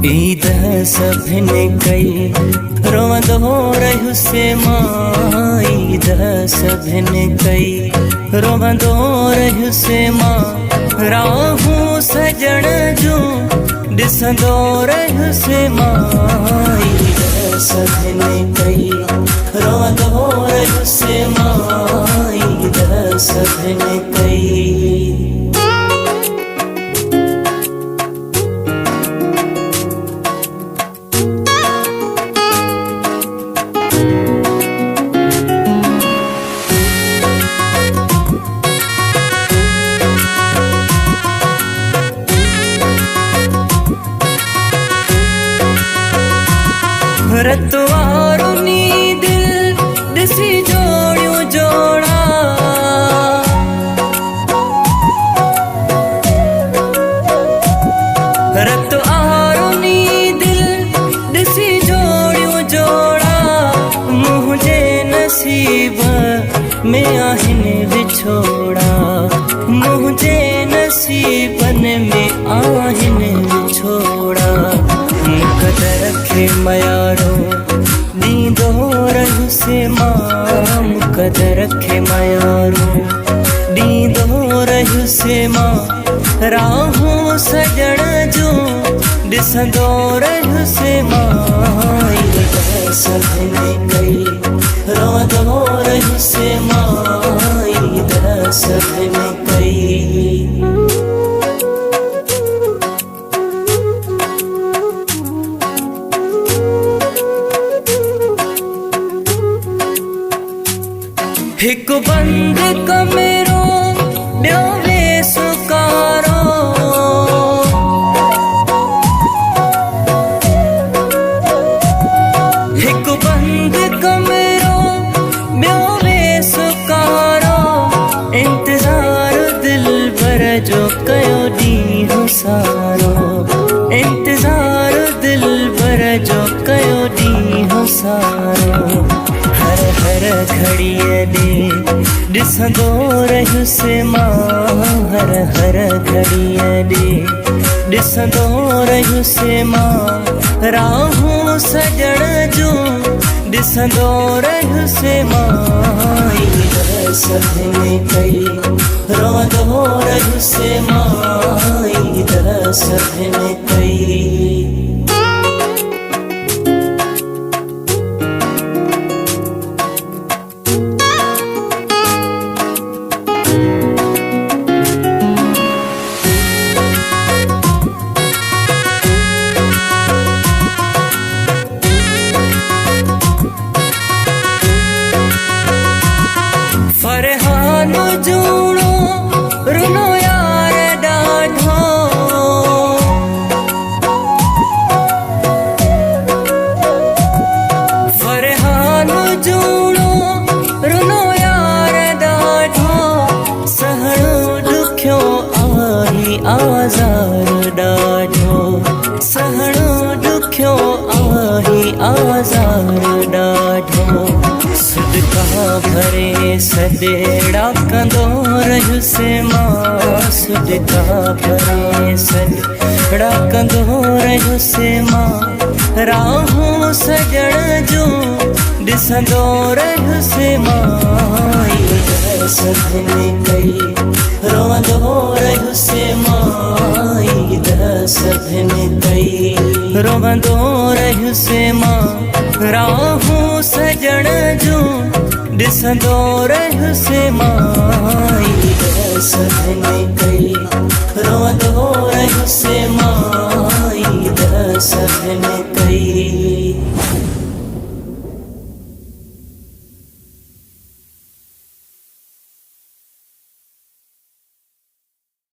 ईद सभिन कई रोवंदो रहियुस मां। ईद सभिन कई रोवंदो रहियुस मां। राहूं सजण जूं ॾिसंदो रहियुस मां। ईद सभिन कई रोवंदो रहियुस मां। ईद सभिन कई। रतवारो नी दिल ॾिसी जोड़ियूं जोड़ा। रतवारो नी दिल ॾिसी जोड़ियूं जोड़ा। मुंहिंजे नसीब में आहिनि विछोड़ा। मुंहिंजे नसीबन में आहिनि विछोड़ा। मुक़दर खे मयारो ॾींदो रहियुस मां। मुक़दर खे मयारो ॾींदो रहियुस मां। राहूं सजण जूं ॾिसंदो रहियुस मां। ईद सभिन कई रोवंदो रहियुस मां। ईद सभिन कई। हिक बंद कमरो ॿियो बेसुकारो। हिक बंद कमरो ॿियो बेसुकारो। इंतज़ार दिलबर जो कयो ॾींहुं सारो। इंतज़ार दिलबर जो कयो ॾींहुं सारो। हर हर घड़ीअ ॾे ॾिसंदो रहियुस मां। हर हर घड़ीअ ॾे ॾिसंदो रहियुस मां। राहूं सजण जूं ॾिसंदो रहियुस मां। ईद सभिन कई रोवंदो रहियुस मां। ईद सभिन कई। फरहान जूनो रुनो यार ॾाढो। फरहान जूनो रुनो यार ॾाढो। सहणो ॾुखियो आहे आज़ार ॾाढो। सहणो ॾुखियो आहे आज़ार ॾाढो। सदका भरे सॾेड़ा कंदो रहियुस मां। सदका भरे सॾेड़ा कंदो रहियुस मां। राहूं सजण जूं ॾिसंदो रहियुस मां। ईद सभिन कई रोवंदो रहियुस मां। ईद सभिन कई रोवंदो रहियुस मां। राहूं सजण जूं ॾिसंदो रहियुस मां। ईद सभिन कई रोवंदो रहियुस मां। ईद सभिन कई।